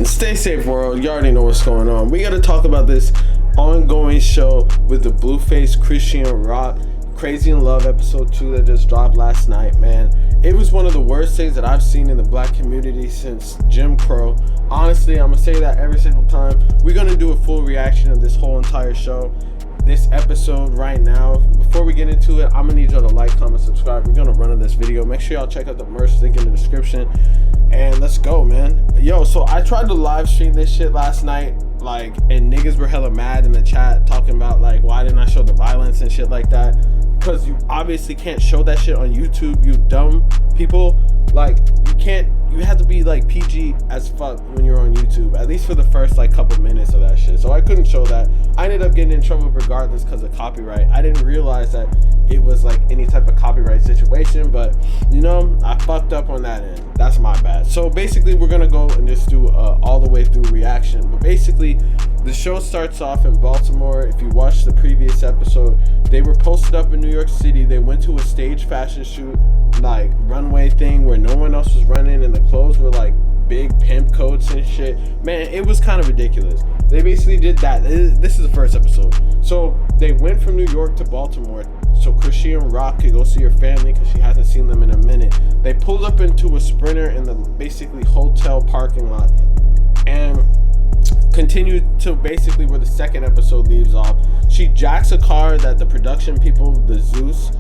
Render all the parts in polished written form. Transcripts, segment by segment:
man. Stay safe, world. You already know what's going on. We got to talk about this ongoing show with the Blueface Chrisean Rock Crazy in Love episode 2 that just dropped last night, man. It was one of the worst things that I've seen in the black community since Jim Crow. Honestly, I'm going to say that every single time. We're going to do a full reaction of this whole entire show, this episode right now. Before we get into it, I'm going to need y'all to like, comment, subscribe. We're going to run on this video. Make sure y'all check out the merch link in the description. And let's go, man. Yo, so I tried to live stream this shit last night, and niggas were hella mad in the chat talking about, why didn't I show the violence and shit like that? Because you obviously can't show that shit on YouTube, you dumb people. You have to be PG as fuck when you're on YouTube, at least for the first couple minutes of that shit. So I couldn't show that. I ended up getting in trouble regardless because of copyright. I didn't realize that it was any type of copyright situation, but I fucked up on that end. That's my bad. So basically we're gonna go and just do all the way through reaction. But basically the show starts off in Baltimore. If you watched the previous episode, they were posted up in New York City. They went to a stage fashion shoot, runway thing where no one else was running, and the clothes were big pimp coats and shit. Man, it was kind of ridiculous. They basically did that. This is the first episode. So they went from New York to Baltimore so Chrisean Rock could go see her family because she hasn't seen them in a minute. They pulled up into a Sprinter in the basically hotel parking lot and continued to basically where the second episode leaves off. She jacks a car that the production people, the Zeus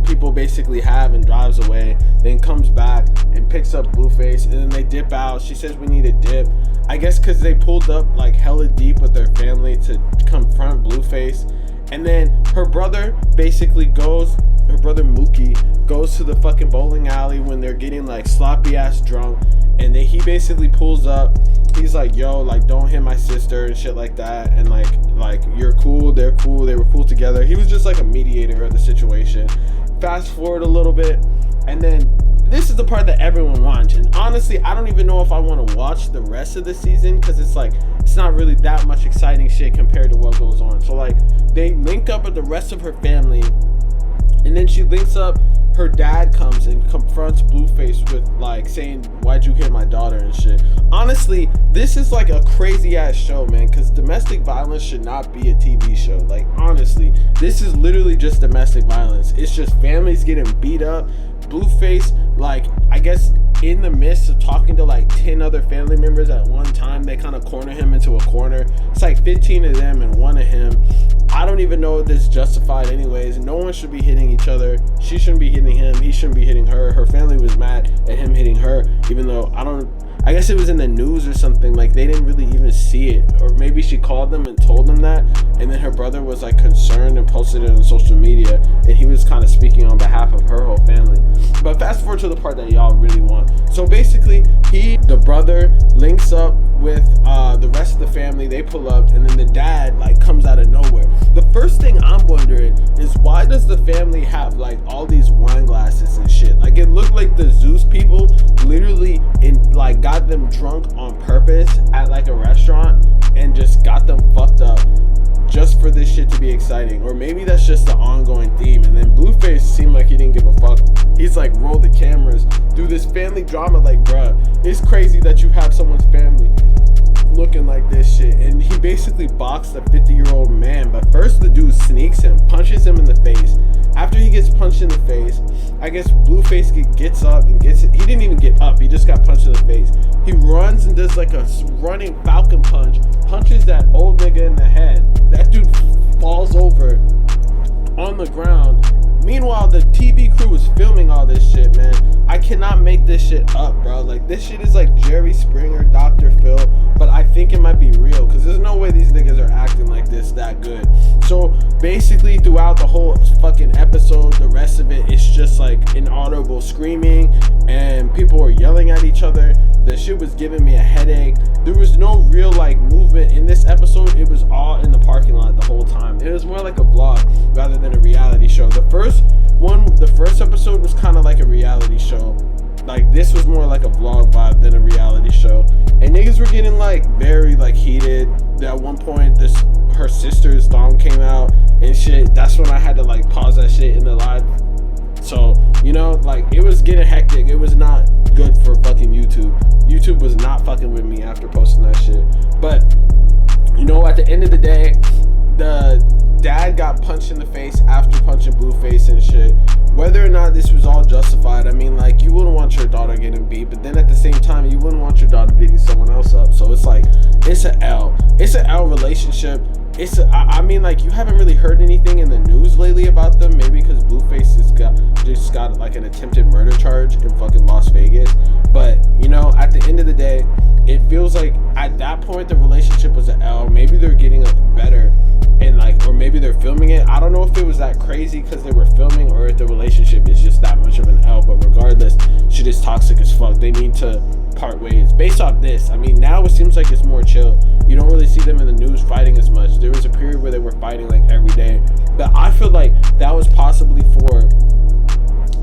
people basically have, and drives away, then comes back and picks up Blueface, and then they dip out. She says we need a dip, I guess because they pulled up hella deep with their family to confront Blueface. And then her brother Mookie goes to the fucking bowling alley when they're getting sloppy ass drunk, and then he basically pulls up. He's like, yo, don't hit my sister and shit like that, and you're cool, they're cool, they were cool together. He was just a mediator of the situation. Fast forward a little bit, and then this is the part that everyone wants, and honestly I don't even know if I want to watch the rest of the season because it's not really that much exciting shit compared to what goes on. So they link up with the rest of her family, and then she links up. Her dad comes and confronts Blueface with saying, why'd you hit my daughter and shit. Honestly, this is a crazy ass show, man, because domestic violence should not be a TV show. Honestly, this is literally just domestic violence. It's just families getting beat up. Blueface, I guess in the midst of talking to 10 other family members at one time, they kind of corner him into a corner. It's 15 of them and one of him. I don't even know if this is justified anyways. No one should be hitting each other. She shouldn't be hitting him. He shouldn't be hitting her. Her family was mad at him hitting her, even though I guess it was in the news or something. They didn't really even see it, or maybe she called them and told them that, and then her brother was concerned and posted it on social media, and he was kind of speaking on behalf of her whole family. But fast forward to the part that y'all really want. So basically, the brother links up with the rest of the family. They pull up, and then the dad comes out of nowhere. The first thing I'm wondering is, why does the family have all these wine glasses and shit? It looked like the Zeus people literally got them drunk on purpose at a restaurant and just got them fucked up just for this shit to be exciting. Or maybe that's just the ongoing theme. And then Blueface seemed like he didn't give a fuck. He's roll the cameras, do this family drama. Bruh, it's crazy that you have someone's family looking like this shit. And he basically boxed a 50-year-old man, but first the dude sneaks him, punches him in the face. After he gets punched in the face, I guess Blueface gets up and gets it. He didn't even get up, he just got punched in the face. He runs and does a running falcon punch, punches that old nigga in the head. That dude falls over on the ground. Meanwhile, the TV crew was filming all this shit, man. I cannot make this shit up, bro. This shit is Jerry Springer, Dr. Phil, but I think it might be real, because there's no way these niggas are acting like this that good. So basically throughout the whole fucking episode, the rest of it, it's just inaudible screaming and people were yelling at each other. The shit was giving me a headache. There was no real movement in this episode. It was all in the parking lot the whole time. It was more like a vlog rather than a reality show. The first episode was kind of like a reality show. This was more like a vlog vibe than a reality show. And niggas were getting very heated. At one point her sister's thong came out and shit. That's when I had to pause that shit in the live. So You know, like, it was getting hectic. It was not good for fucking YouTube. YouTube was not fucking with me after posting that shit. But, you know, at the end of the day, the dad got punched in the face after punching Blueface and shit. Whether or not this was all justified, I mean, like, you wouldn't want your daughter getting beat, but then at the same time, you wouldn't want your daughter beating someone else up. So it's like, it's an L. It's an L relationship. I mean, like, you haven't really heard anything in the news lately about them. Maybe because Blueface just got like an attempted murder charge in fucking Las Vegas. But, you know, at the end of the day, it feels like at that point the relationship was an L. Maybe they're getting better, and like, or maybe they're filming it. I don't know if it was that crazy because they were filming, or if the relationship is just that much of an L. But regardless, shit is toxic as fuck. They need to part ways. Based off this, I mean, now it seems like it's more chill. You don't really see them in the news fighting as much. There was a period where they were fighting like every day, but I feel like that was possibly for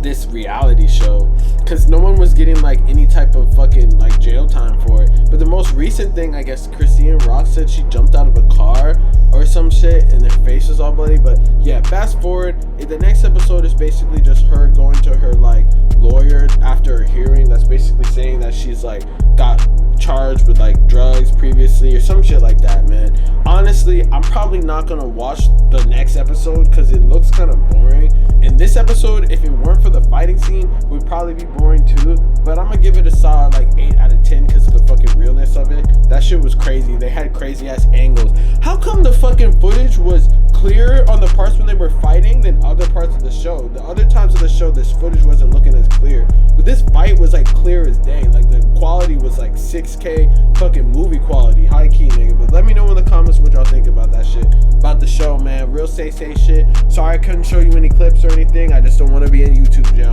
this reality show, because no one was getting like any type of fucking like jail time for it. But the most recent thing, I guess, Chrisean Rock said she jumped out of a car or some shit and her face was all bloody. But yeah, fast forward, the next episode is basically just her going to her like lawyer after a hearing that's basically saying that she's like got charged with like drugs previously or some shit like that, man. Honestly, I'm probably not gonna watch the next episode because it looks kind of boring. And this episode, if it weren't for the fighting scene, would probably be boring too. But I'm gonna give it a solid like 8 out of 10 because of the fucking realness of it. That shit was crazy. They had crazy ass angles. How come the fucking footage was clearer on the parts when they were fighting than other parts of the show? The other times of the show, this footage wasn't looking as clear, but this fight was like clear as day. Like, the quality was like 6K fucking movie quality, high key, nigga. But let me know in the comments what y'all think about that shit, about the show, man. Real say shit. Sorry I couldn't show you any clips or anything. I just don't want to be in YouTube jail.